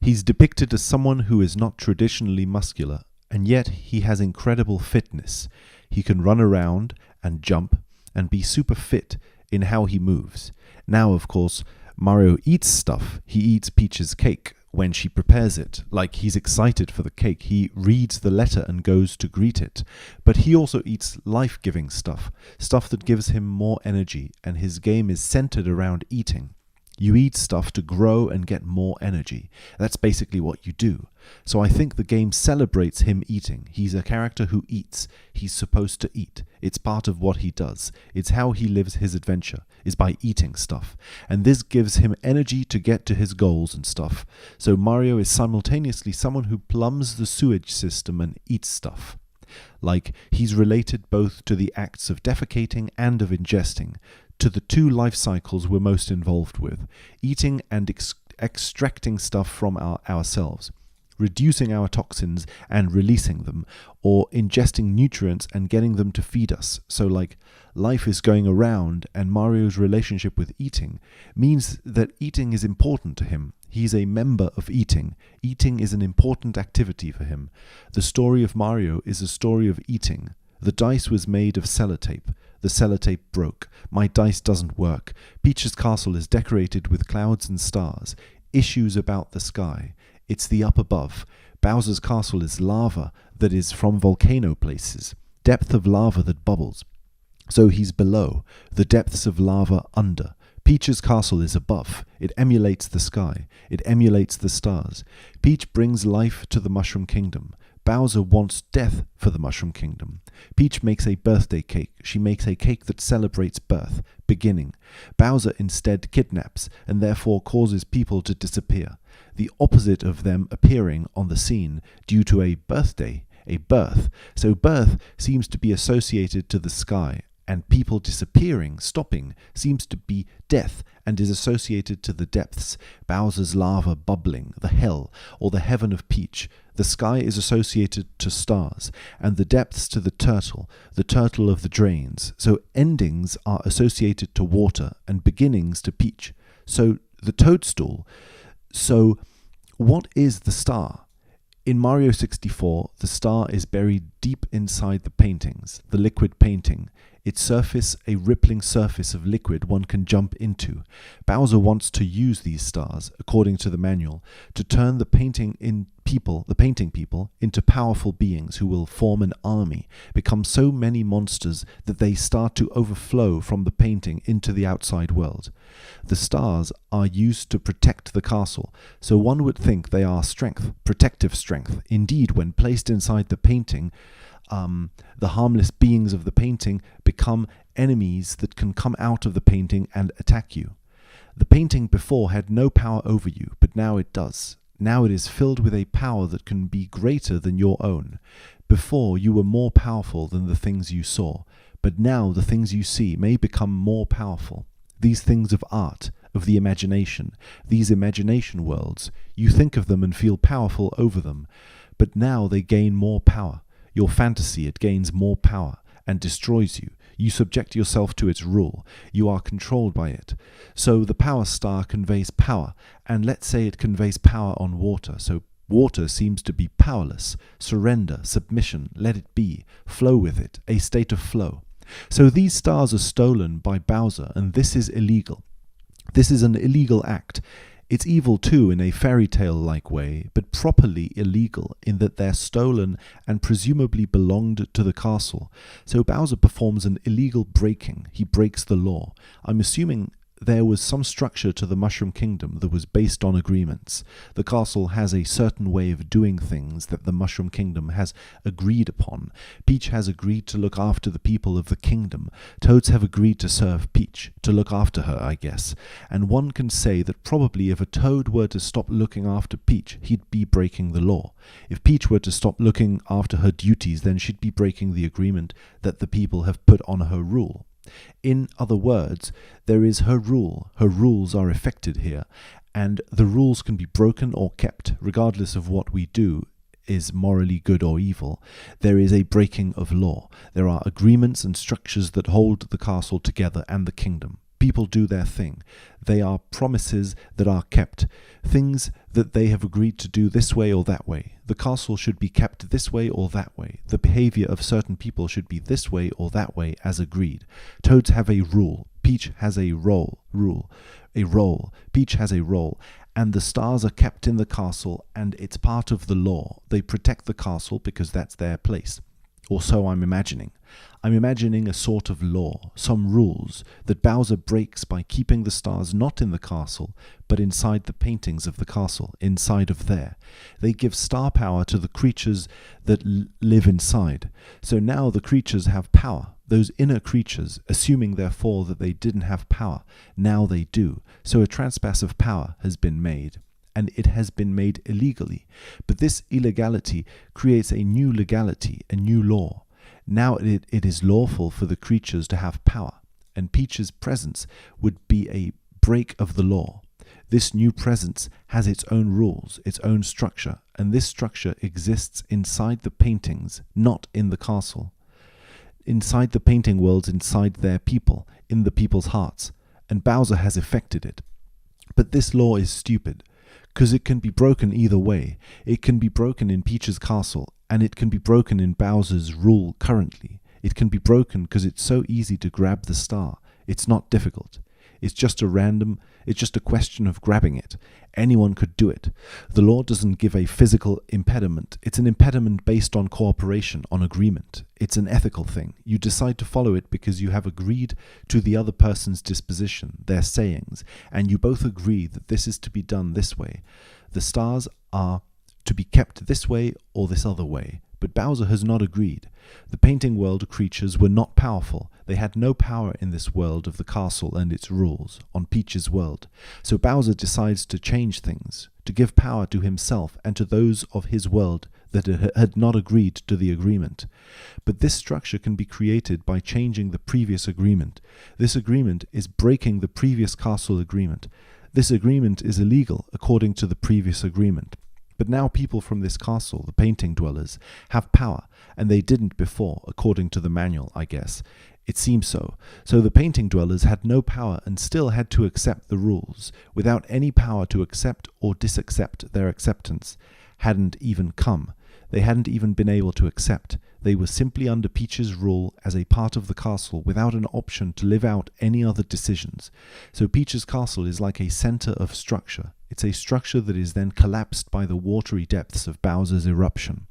He's depicted as someone who is not traditionally muscular, and yet he has incredible fitness. He can run around and jump and be super fit in how he moves. Now, of course, Mario eats stuff. He eats Peach's cake when she prepares it. Like, he's excited for the cake. He reads the letter and goes to greet it. But he also eats life-giving stuff that gives him more energy, and his game is centered around eating. You eat stuff to grow and get more energy. That's basically what you do. So I think the game celebrates him eating. He's a character who eats. He's supposed to eat. It's part of what he does. It's how he lives his adventure, is by eating stuff. And this gives him energy to get to his goals and stuff. So Mario is simultaneously someone who plumbs the sewage system and eats stuff. Like, he's related both to the acts of defecating and of ingesting, to the two life cycles we're most involved with, eating and extracting stuff from ourselves, reducing our toxins and releasing them, or ingesting nutrients and getting them to feed us. So like, life is going around, and Mario's relationship with eating means that eating is important to him. He's a member of eating. Eating is an important activity for him. The story of Mario is a story of eating. The dice was made of sellotape. The sellotape broke. My dice doesn't work. Peach's castle is decorated with clouds and stars. Issues about the sky. It's the up above. Bowser's castle is lava that is from volcano places. Depth of lava that bubbles. So he's below, the depths of lava under. Peach's castle is above. It emulates the sky. It emulates the stars. Peach brings life to the Mushroom Kingdom. Bowser wants death for the Mushroom Kingdom. Peach makes a birthday cake. She makes a cake that celebrates birth, beginning. Bowser instead kidnaps, and therefore causes people to disappear. The opposite of them appearing on the scene due to a birthday, a birth. So birth seems to be associated to the sky, and people disappearing, stopping, seems to be death and is associated to the depths, Bowser's lava bubbling, the hell, or the heaven of Peach. The sky is associated to stars, and the depths to the turtle of the drains. So endings are associated to water, and beginnings to Peach. So the toadstool. So what is the star? In Mario 64, the star is buried deep inside the paintings, the liquid painting. Its surface, a rippling surface of liquid one can jump into. Bowser wants to use these stars, according to the manual, to turn the painting people into powerful beings who will form an army, become so many monsters that they start to overflow from the painting into the outside world. The stars are used to protect the castle, so one would think they are strength, protective strength. Indeed, when placed inside the painting, the harmless beings of the painting become enemies that can come out of the painting and attack you. The painting before had no power over you, but now it does. Now it is filled with a power that can be greater than your own. Before you were more powerful than the things you saw, but now the things you see may become more powerful. These things of art, of the imagination, these imagination worlds, you think of them and feel powerful over them, but now they gain more power. Your fantasy, it gains more power and destroys you. You subject yourself to its rule. You are controlled by it. So the power star conveys power, and let's say it conveys power on water. So water seems to be powerless. Surrender, submission, let it be. Flow with it, a state of flow. So these stars are stolen by Bowser, and this is illegal. This is an illegal act. It's evil too in a fairy tale-like way, but properly illegal in that they're stolen and presumably belonged to the castle. So Bowser performs an illegal breaking. He breaks the law. I'm assuming there was some structure to the Mushroom Kingdom that was based on agreements. The castle has a certain way of doing things that the Mushroom Kingdom has agreed upon. Peach has agreed to look after the people of the kingdom. Toads have agreed to serve Peach, to look after her, I guess. And one can say that probably if a Toad were to stop looking after Peach, he'd be breaking the law. If Peach were to stop looking after her duties, then she'd be breaking the agreement that the people have put on her rule. In other words, there is her rule. Her rules are effected here, and the rules can be broken or kept, regardless of what we do is morally good or evil. There is a breaking of law. There are agreements and structures that hold the castle together and the kingdom. People do their thing. They are promises that are kept, things that they have agreed to do this way or that way. The castle should be kept this way or that way. The behavior of certain people should be this way or that way as agreed. Toads have a rule. Peach has a role. Peach has a role. And the stars are kept in the castle, and it's part of the law. They protect the castle because that's their place. Or so I'm imagining. I'm imagining a sort of law, some rules, that Bowser breaks by keeping the stars not in the castle, but inside the paintings of the castle, inside of there. They give star power to the creatures that live inside. So now the creatures have power. Those inner creatures, assuming therefore that they didn't have power, now they do. So a trespass of power has been made. And it has been made illegally. But this illegality creates a new legality, a new law. Now it is lawful for the creatures to have power, and Peach's presence would be a break of the law. This new presence has its own rules, its own structure, and this structure exists inside the paintings, not in the castle. Inside the painting worlds, inside their people, in the people's hearts, and Bowser has effected it. But this law is stupid. Because it can be broken either way. It can be broken in Peach's castle, and it can be broken in Bowser's rule currently. It can be broken because it's so easy to grab the star. It's not difficult. It's just a question of grabbing it. Anyone could do it. The law doesn't give a physical impediment. It's an impediment based on cooperation, on agreement. It's an ethical thing. You decide to follow it because you have agreed to the other person's disposition, their sayings, and you both agree that this is to be done this way. The stars are to be kept this way or this other way. But Bowser has not agreed. The painting world creatures were not powerful. They had no power in this world of the castle and its rules, on Peach's world. So Bowser decides to change things, to give power to himself and to those of his world that had not agreed to the agreement. But this structure can be created by changing the previous agreement. This agreement is breaking the previous castle agreement. This agreement is illegal according to the previous agreement. But now people from this castle, the painting dwellers, have power, and they didn't before, according to the manual, I guess. It seems so. So the painting dwellers had no power and still had to accept the rules, without any power to accept or disaccept. Their acceptance hadn't even come. They hadn't even been able to accept. They were simply under Peach's rule as a part of the castle without an option to live out any other decisions. So Peach's castle is like a center of structure. It's a structure that is then collapsed by the watery depths of Bowser's eruption.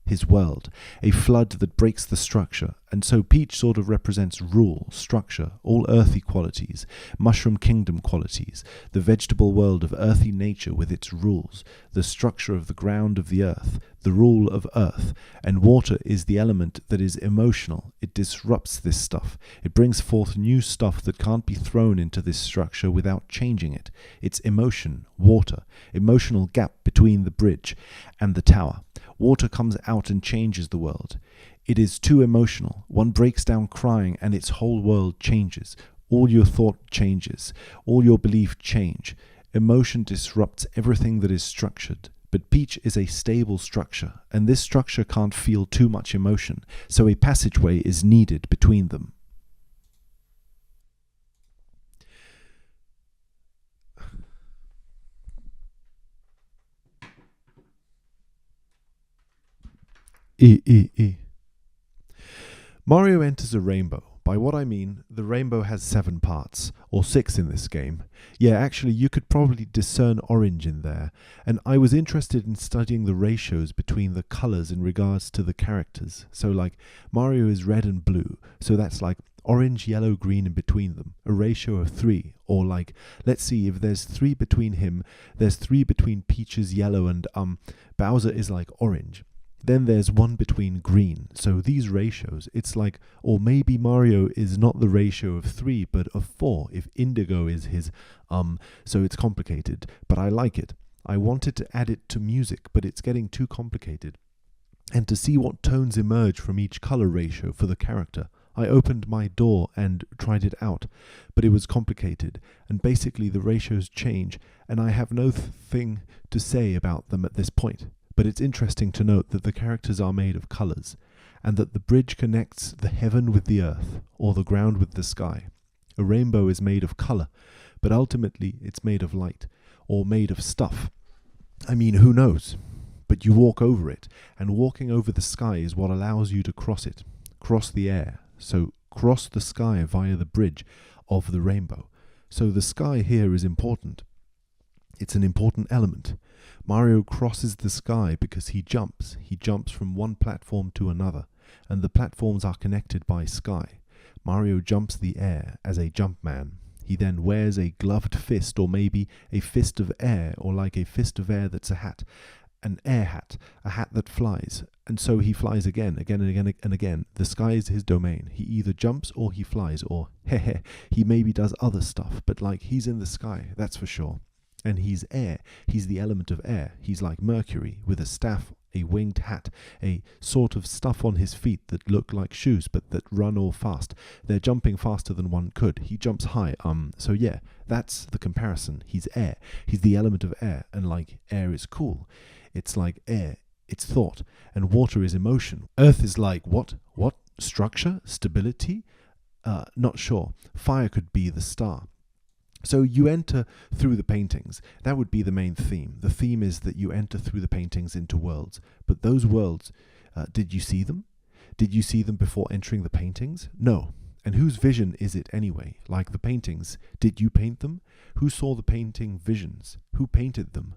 His world, a flood that breaks the structure, and so Peach sort of represents rule, structure, all earthy qualities, Mushroom Kingdom qualities, the vegetable world of earthy nature with its rules, the structure of the ground of the earth, the rule of earth, and water is the element that is emotional. It disrupts this stuff. It brings forth new stuff that can't be thrown into this structure without changing it. It's emotion, water, emotional gap between the bridge and the tower. Water comes out and changes the world. It is too emotional. One breaks down crying and its whole world changes. All your thought changes. All your belief change. Emotion disrupts everything that is structured. But Peach is a stable structure, and this structure can't feel too much emotion, so a passageway is needed between them. Mario enters a rainbow. By what I mean, the rainbow has 7 parts, or 6 in this game. Yeah, actually, you could probably discern orange in there, and I was interested in studying the ratios between the colors in regards to the characters. So, like, Mario is red and blue, so that's like orange, yellow, green in between them, a ratio of 3. Or like, let's see, if there's 3 between him, there's 3 between Peach's yellow and Bowser is like orange. Then there's 1 between green. So these ratios, it's like, or maybe Mario is not the ratio of 3, but of 4, if indigo is his, so it's complicated. But I like it. I wanted to add it to music, but it's getting too complicated. And to see what tones emerge from each color ratio for the character, I opened my door and tried it out, but it was complicated, and basically the ratios change, and I have no thing to say about them at this point. But it's interesting to note that the characters are made of colors, and that the bridge connects the heaven with the earth, or the ground with the sky. A rainbow is made of color, but ultimately it's made of light, or made of stuff. I mean, who knows? But you walk over it, and walking over the sky is what allows you to cross it, cross the air. So cross the sky via the bridge of the rainbow. So the sky here is important. It's an important element. Mario crosses the sky because he jumps. He jumps from one platform to another, and the platforms are connected by sky. Mario jumps the air as a jump man. He then wears a gloved fist, or maybe a fist of air, or like a fist of air that's a hat, an air hat, a hat that flies. And so he flies again and again and again. The sky is his domain. He either jumps or he flies, or he maybe does other stuff, but like he's in the sky, that's for sure. And he's air. He's the element of air. He's like Mercury, with a staff, a winged hat, a sort of stuff on his feet that look like shoes, but that run all fast. They're jumping faster than one could. He jumps high. So yeah, that's the comparison. He's air. He's the element of air, and like air is cool. It's like air. It's thought. And water is emotion. Earth is like what? Structure? Stability? Not sure. Fire could be the star. So you enter through the paintings. That would be the main theme. The theme is that you enter through the paintings into worlds. But those worlds, did you see them? Did you see them before entering the paintings? No. And whose vision is it anyway? Like the paintings, did you paint them? Who saw the painting visions? Who painted them?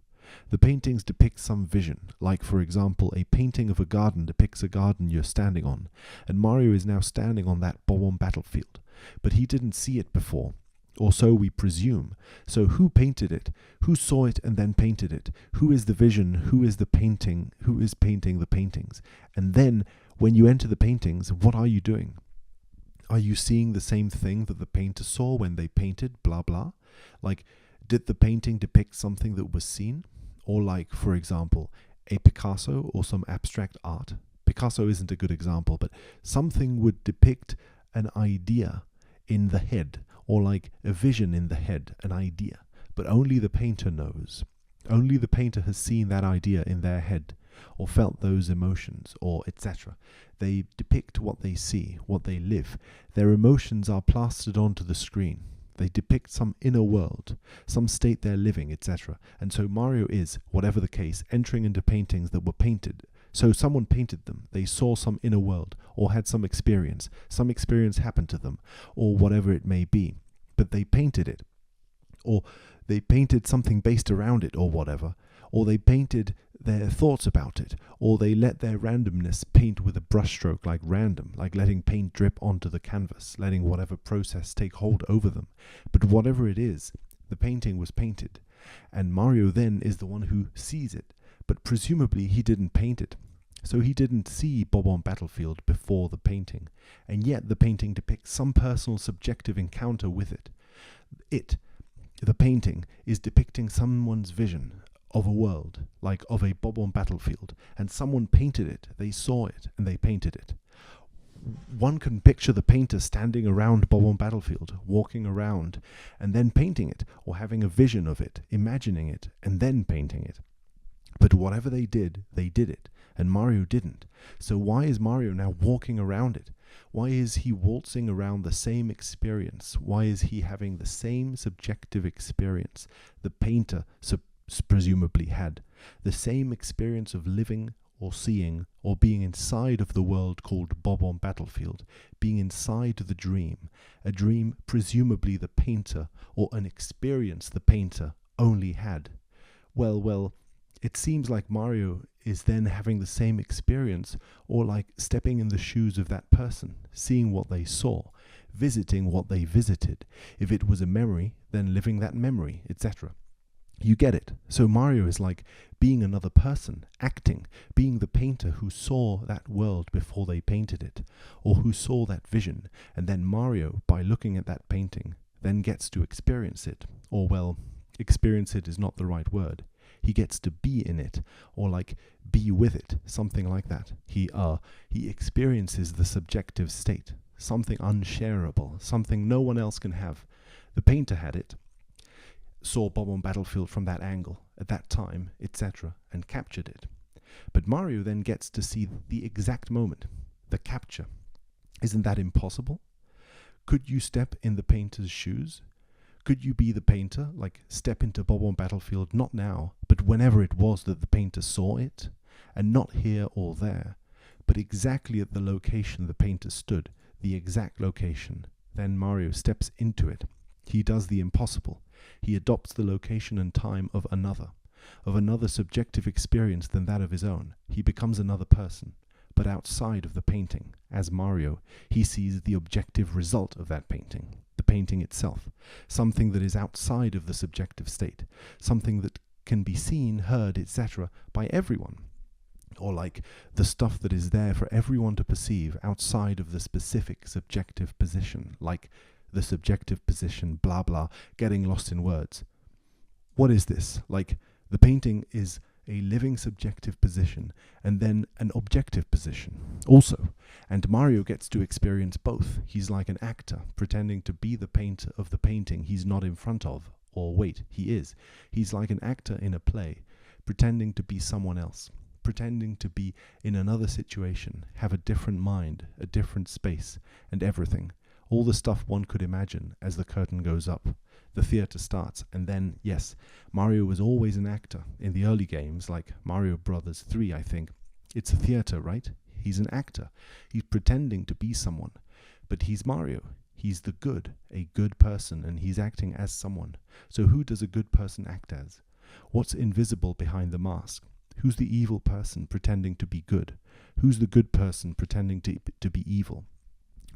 The paintings depict some vision, like for example, a painting of a garden depicts a garden you're standing on, and Mario is now standing on that Bob-omb battlefield. But he didn't see it before, or so we presume. So who painted it? Who saw it and then painted it? Who is the vision? Who is the painting? Who is painting the paintings? And then, when you enter the paintings, what are you doing? Are you seeing the same thing that the painter saw when they painted, blah blah? Like, did the painting depict something that was seen? Or like, for example, a Picasso or some abstract art. Picasso isn't a good example, but something would depict an idea in the head, or like a vision in the head, an idea. But only the painter knows. Only the painter has seen that idea in their head, or felt those emotions, or etc. They depict what they see, what they live. Their emotions are plastered onto the screen. They depict some inner world, some state they're living, etc. And so Mario is, whatever the case, entering into paintings that were painted. So someone painted them, they saw some inner world, or had some experience happened to them, or whatever it may be. But they painted it, or they painted something based around it, or whatever, or they painted their thoughts about it, or they let their randomness paint with a brushstroke like random, like letting paint drip onto the canvas, letting whatever process take hold over them. But whatever it is, the painting was painted, and Mario then is the one who sees it, but presumably he didn't paint it. So he didn't see Bob-omb Battlefield before the painting, and yet the painting depicts some personal subjective encounter with it. The painting, is depicting someone's vision of a world, like of a Bob-omb Battlefield, and someone painted it, they saw it, and they painted it. One can picture the painter standing around Bob-omb Battlefield, walking around, and then painting it, or having a vision of it, imagining it, and then painting it. But whatever they did it, and Mario didn't. So why is Mario now walking around it? Why is he waltzing around the same experience? Why is he having the same subjective experience the painter presumably had? The same experience of living or seeing or being inside of the world called Bob-omb Battlefield, being inside the dream, a dream presumably the painter, or an experience the painter only had. Well, it seems like Mario is then having the same experience, or like stepping in the shoes of that person, seeing what they saw, visiting what they visited. If it was a memory, then living that memory, etc. You get it. So Mario is like being another person, acting, being the painter who saw that world before they painted it, or who saw that vision, and then Mario, by looking at that painting, then gets to experience it. Or well, experience it is not the right word. He gets to be in it, or like be with it, something like that. He experiences the subjective state, something unshareable, something no one else can have. The painter had it, saw Bob-omb Battlefield from that angle, at that time, etc., and captured it. But Mario then gets to see the exact moment, the capture. Isn't that impossible? Could you step in the painter's shoes? Could you be the painter, like step into Bob-omb Battlefield, not now, but whenever it was that the painter saw it, and not here or there, but exactly at the location the painter stood, the exact location. Then Mario steps into it. He does the impossible. He adopts the location and time of another subjective experience than that of his own. He becomes another person. But outside of the painting, as Mario, he sees the objective result of that painting, the painting itself, something that is outside of the subjective state, something that can be seen, heard, etc. by everyone, or like the stuff that is there for everyone to perceive outside of the specific subjective position, like the subjective position, blah blah, getting lost in words. What is this? Like, the painting is a living subjective position, and then an objective position also. And Mario gets to experience both. He's like an actor, pretending to be the painter of the painting he's not in front of. Or wait, he is. He's like an actor in a play, pretending to be someone else, pretending to be in another situation, have a different mind, a different space, and everything. All the stuff one could imagine as the curtain goes up. The theater starts, and then, yes, Mario was always an actor. In the early games, like Mario Brothers 3, I think, it's a theater, right? He's an actor. He's pretending to be someone, But he's Mario. He's the good, a good person, and he's acting as someone. So who does a good person act as? What's invisible behind the mask? Who's the evil person pretending to be good? Who's the good person pretending to be evil?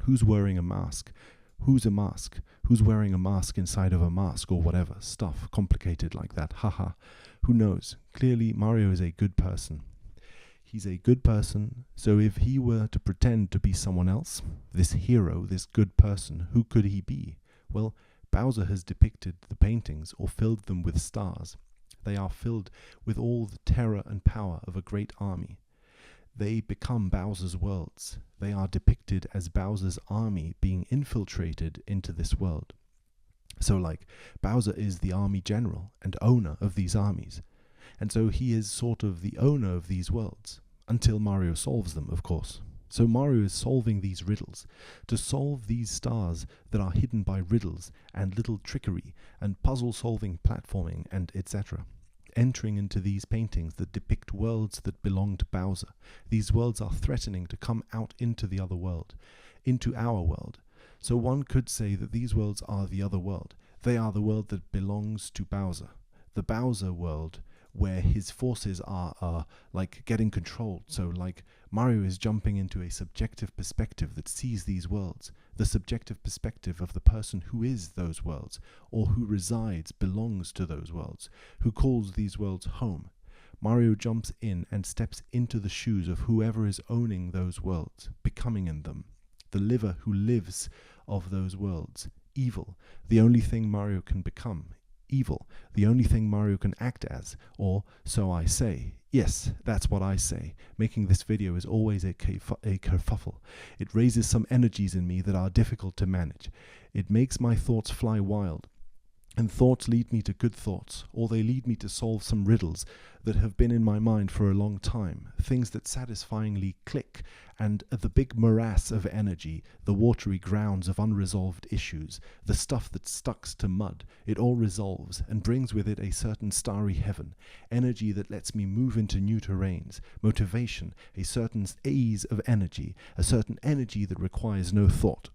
Who's wearing a mask? Who's a mask? Who's wearing a mask inside of a mask or whatever? Stuff complicated like that. Haha. Who knows? Clearly, Mario is a good person. He's a good person, so if he were to pretend to be someone else, this hero, this good person, who could he be? Well, Bowser has depicted the paintings or filled them with stars. They are filled with all the terror and power of a great army. They become Bowser's worlds. They are depicted as Bowser's army being infiltrated into this world. So like, Bowser is the army general and owner of these armies. And so he is sort of the owner of these worlds, until Mario solves them, of course. So Mario is solving these riddles, to solve these stars that are hidden by riddles and little trickery and puzzle-solving platforming and etc. Entering into these paintings that depict worlds that belong to Bowser. These worlds are threatening to come out into the other world, into our world. So one could say that these worlds are the other world. They are the world that belongs to Bowser. The Bowser world, where his forces are like getting controlled. So like Mario is jumping into a subjective perspective that sees these worlds, the subjective perspective of the person who is those worlds, or who resides, belongs to those worlds, who calls these worlds home. Mario jumps in and steps into the shoes of whoever is owning those worlds, becoming in them, the liver who lives of those worlds. Evil, the only thing Mario can become. Evil, the only thing Mario can act as, or so I say. Yes, that's what I say. Making this video is always a kerfuffle. It raises some energies in me that are difficult to manage. It makes my thoughts fly wild. And thoughts lead me to good thoughts, or they lead me to solve some riddles that have been in my mind for a long time, things that satisfyingly click, and the big morass of energy, the watery grounds of unresolved issues, the stuff that stucks to mud, it all resolves and brings with it a certain starry heaven, energy that lets me move into new terrains, motivation, a certain ease of energy, a certain energy that requires no thought.